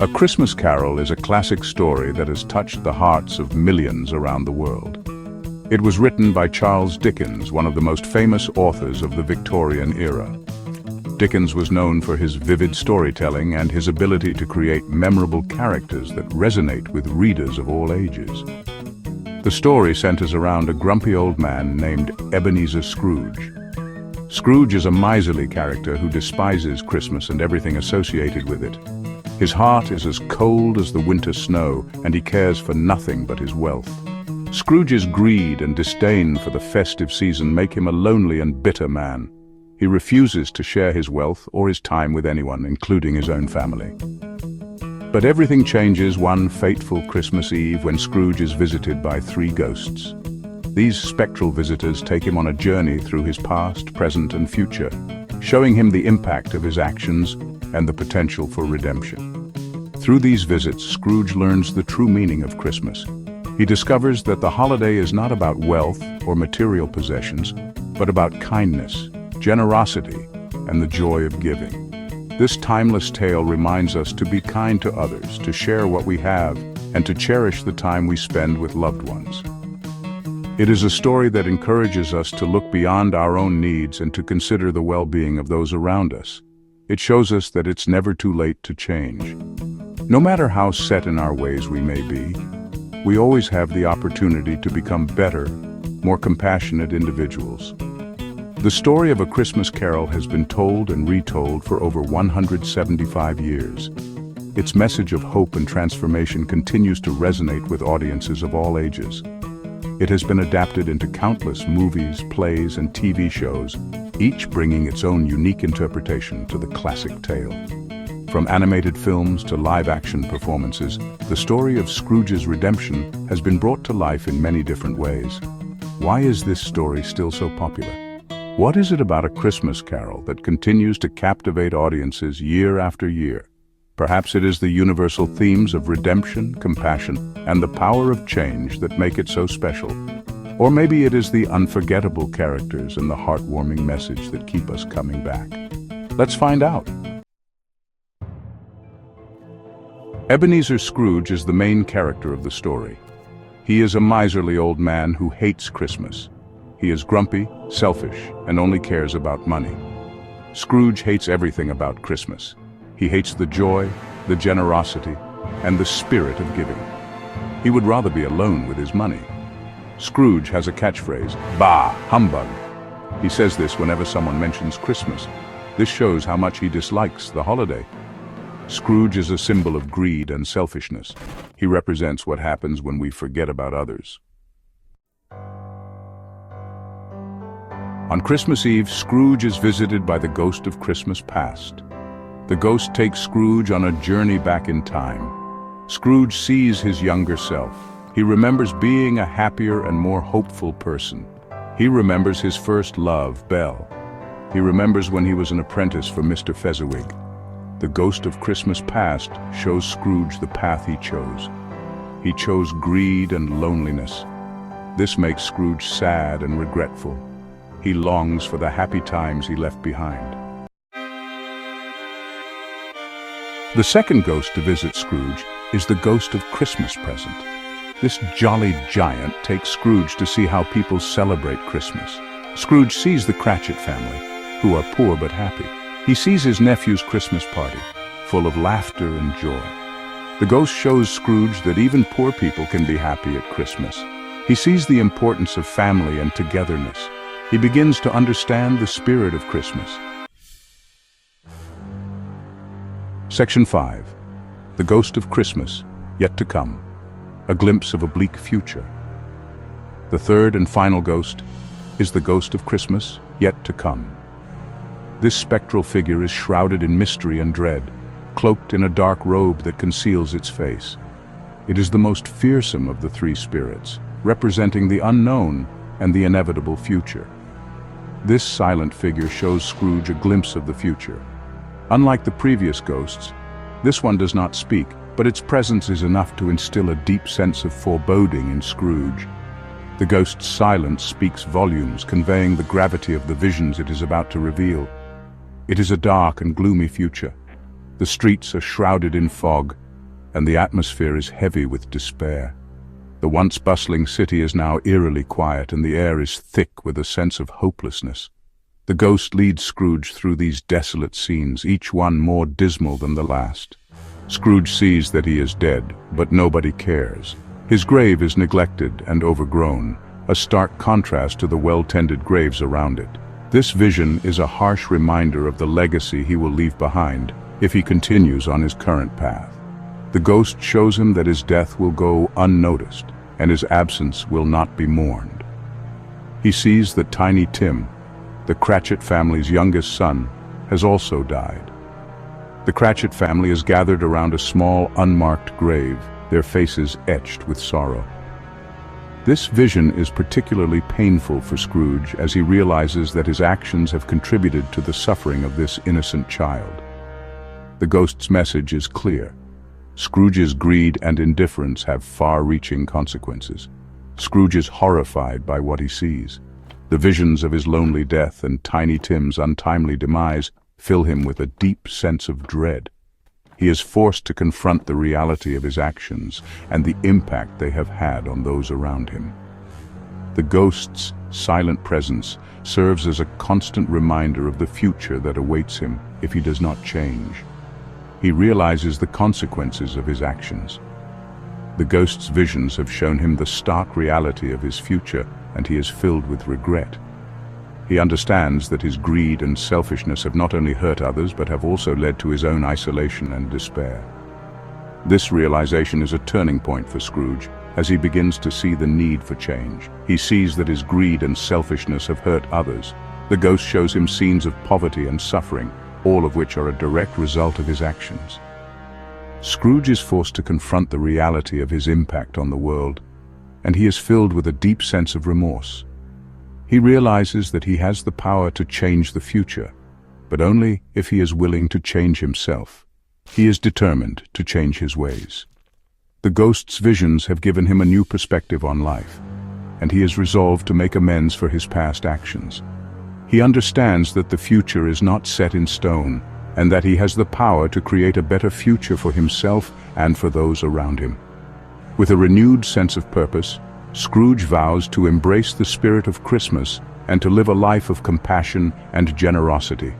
A Christmas Carol is a classic story that has touched the hearts of millions around the world. It was written by Charles Dickens, one of the most famous authors of the Victorian era. Dickens was known for his vivid storytelling and his ability to create memorable characters that resonate with readers of all ages. The story centers around a grumpy old man named Ebenezer Scrooge. Scrooge is a miserly character who despises Christmas and everything associated with it. His heart is as cold as the winter snow, and he cares for nothing but his wealth. Scrooge's greed and disdain for the festive season make him a lonely and bitter man. He refuses to share his wealth or his time with anyone, including his own family. But everything changes one fateful Christmas Eve when Scrooge is visited by three ghosts. These spectral visitors take him on a journey through his past, present, and future, showing him the impact of his actions and the potential for redemption. Through these visits, Scrooge learns the true meaning of Christmas. He discovers that the holiday is not about wealth or material possessions, but about kindness, generosity, and the joy of giving. This timeless tale reminds us to be kind to others, to share what we have, and to cherish the time we spend with loved ones. It is a story that encourages us to look beyond our own needs and to consider the well-being of those around us. It shows us that it's never too late to change. No matter how set in our ways we may be, we always have the opportunity to become better, more compassionate individuals. The story of A Christmas Carol has been told and retold for over 175 years. Its message of hope and transformation continues to resonate with audiences of all ages. It has been adapted into countless movies, plays, and TV shows, each bringing its own unique interpretation to the classic tale. From animated films to live-action performances, the story of Scrooge's redemption has been brought to life in many different ways. Why is this story still so popular? What is it about A Christmas Carol that continues to captivate audiences year after year? Perhaps it is the universal themes of redemption, compassion, and the power of change that make it so special. Or maybe it is the unforgettable characters and the heartwarming message that keep us coming back. Let's find out. Ebenezer Scrooge is the main character of the story. He is a miserly old man who hates Christmas. He is grumpy, selfish, and only cares about money. Scrooge hates everything about Christmas. He hates the joy, the generosity, and the spirit of giving. He would rather be alone with his money. Scrooge has a catchphrase, "Bah, humbug." He says this whenever someone mentions Christmas. This shows how much he dislikes the holiday. Scrooge is a symbol of greed and selfishness. He represents what happens when we forget about others. On Christmas Eve, Scrooge is visited by the ghost of Christmas past. The ghost takes Scrooge on a journey back in time. Scrooge sees his younger self. He remembers being a happier and more hopeful person. He remembers his first love, Belle. He remembers when he was an apprentice for Mr. Fezziwig. The ghost of Christmas past shows Scrooge the path he chose. He chose greed and loneliness. This makes Scrooge sad and regretful. He longs for the happy times he left behind. The second ghost to visit Scrooge is the ghost of Christmas present. This jolly giant takes Scrooge to see how people celebrate Christmas. Scrooge sees the Cratchit family, who are poor but happy. He sees his nephew's Christmas party, full of laughter and joy. The ghost shows Scrooge that even poor people can be happy at Christmas. He sees the importance of family and togetherness. He begins to understand the spirit of Christmas. Section 5. The Ghost of Christmas, Yet to Come. A glimpse of a bleak future. The third and final ghost is the ghost of Christmas, yet to come. This spectral figure is shrouded in mystery and dread, cloaked in a dark robe that conceals its face. It is the most fearsome of the three spirits, representing the unknown and the inevitable future. This silent figure shows Scrooge a glimpse of the future. Unlike the previous ghosts, this one does not speak, but its presence is enough to instill a deep sense of foreboding in Scrooge. The ghost's silence speaks volumes, conveying the gravity of the visions it is about to reveal. It is a dark and gloomy future. The streets are shrouded in fog, and the atmosphere is heavy with despair. The once bustling city is now eerily quiet, and the air is thick with a sense of hopelessness. The ghost leads Scrooge through these desolate scenes, each one more dismal than the last. Scrooge sees that he is dead, but nobody cares. His grave is neglected and overgrown, a stark contrast to the well-tended graves around it. This vision is a harsh reminder of the legacy he will leave behind if he continues on his current path. The ghost shows him that his death will go unnoticed, and his absence will not be mourned. He sees that Tiny Tim, the Cratchit family's youngest son, has also died. The Cratchit family is gathered around a small, unmarked grave, their faces etched with sorrow. This vision is particularly painful for Scrooge as he realizes that his actions have contributed to the suffering of this innocent child. The ghost's message is clear. Scrooge's greed and indifference have far-reaching consequences. Scrooge is horrified by what he sees. The visions of his lonely death and Tiny Tim's untimely demise fill him with a deep sense of dread. He is forced to confront the reality of his actions and the impact they have had on those around him. The ghost's silent presence serves as a constant reminder of the future that awaits him if he does not change. He realizes the consequences of his actions. The ghost's visions have shown him the stark reality of his future, and he is filled with regret. He understands that his greed and selfishness have not only hurt others but have also led to his own isolation and despair. This realization is a turning point for Scrooge as he begins to see the need for change. He sees that his greed and selfishness have hurt others. The ghost shows him scenes of poverty and suffering, all of which are a direct result of his actions. Scrooge is forced to confront the reality of his impact on the world, and he is filled with a deep sense of remorse. He realizes that he has the power to change the future, but only if he is willing to change himself. He is determined to change his ways. The ghost's visions have given him a new perspective on life, and he is resolved to make amends for his past actions. He understands that the future is not set in stone, and that he has the power to create a better future for himself and for those around him. With a renewed sense of purpose, Scrooge vows to embrace the spirit of Christmas and to live a life of compassion and generosity.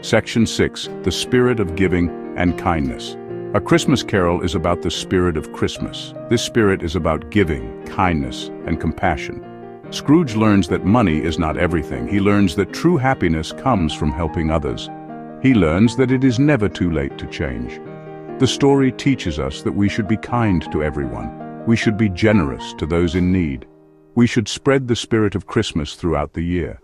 Section 6. The Spirit of Giving and Kindness. A Christmas Carol is about the spirit of Christmas. This spirit is about giving, kindness, and compassion. Scrooge learns that money is not everything. He learns that true happiness comes from helping others. He learns that it is never too late to change. The story teaches us that we should be kind to everyone. We should be generous to those in need. We should spread the spirit of Christmas throughout the year.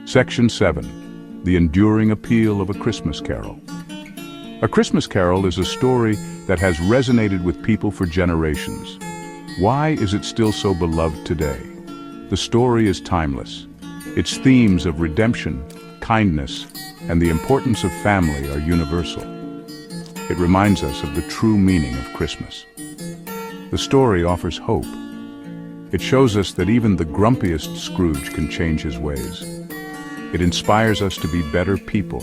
Section 7. The Enduring Appeal of a Christmas Carol. A Christmas Carol is a story that has resonated with people for generations. Why is it still so beloved today? The story is timeless. Its themes of redemption, kindness, and the importance of family are universal. It reminds us of the true meaning of Christmas. The story offers hope. It shows us that even the grumpiest Scrooge can change his ways. It inspires us to be better people.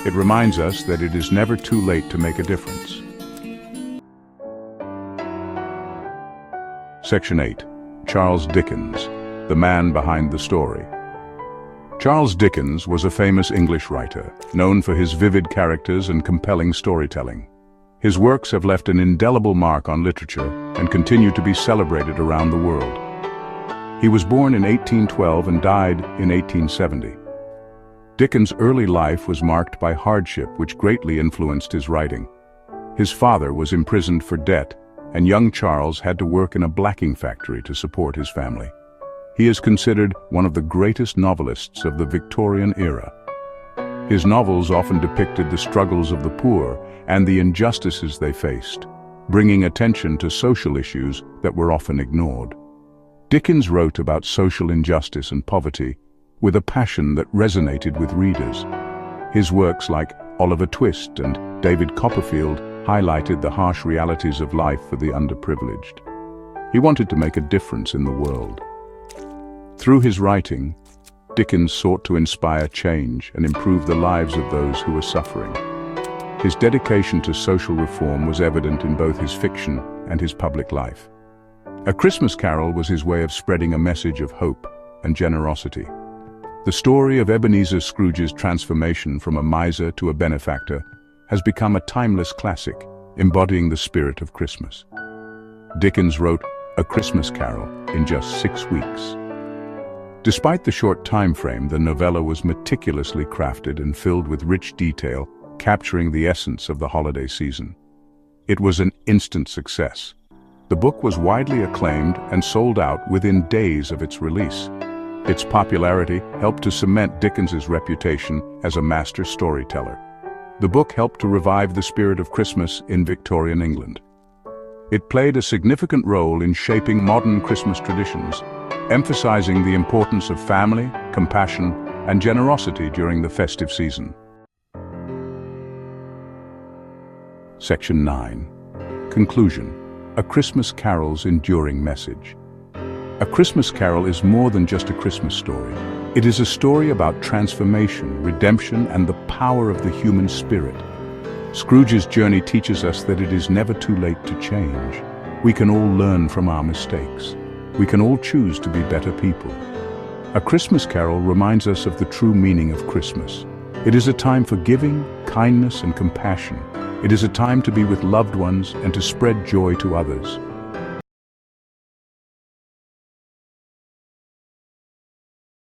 It reminds us that it is never too late to make a difference. Section 8. Charles Dickens, the man behind the story. Charles Dickens was a famous English writer, known for his vivid characters and compelling storytelling. His works have left an indelible mark on literature and continue to be celebrated around the world. He was born in 1812 and died in 1870. Dickens' early life was marked by hardship, which greatly influenced his writing. His father was imprisoned for debt, and young Charles had to work in a blacking factory to support his family. He is considered one of the greatest novelists of the Victorian era. His novels often depicted the struggles of the poor and the injustices they faced, bringing attention to social issues that were often ignored. Dickens wrote about social injustice and poverty with a passion that resonated with readers. His works like Oliver Twist and David Copperfield highlighted the harsh realities of life for the underprivileged. He wanted to make a difference in the world. Through his writing, Dickens sought to inspire change and improve the lives of those who were suffering. His dedication to social reform was evident in both his fiction and his public life. A Christmas Carol was his way of spreading a message of hope and generosity. The story of Ebenezer Scrooge's transformation from a miser to a benefactor has become a timeless classic, embodying the spirit of Christmas. Dickens wrote A Christmas Carol in just 6 weeks. Despite the short time frame, the novella was meticulously crafted and filled with rich detail, capturing the essence of the holiday season. It was an instant success. The book was widely acclaimed and sold out within days of its release. Its popularity helped to cement Dickens's reputation as a master storyteller. The book helped to revive the spirit of Christmas in Victorian England. It played a significant role in shaping modern Christmas traditions, emphasizing the importance of family, compassion, and generosity during the festive season. Section 9. Conclusion. A Christmas Carol's enduring message. A Christmas Carol is more than just a Christmas story. It is a story about transformation, redemption, and the power of the human spirit. Scrooge's journey teaches us that it is never too late to change. We can all learn from our mistakes. We can all choose to be better people. A Christmas Carol reminds us of the true meaning of Christmas. It is a time for giving, kindness, and compassion. It is a time to be with loved ones and to spread joy to others.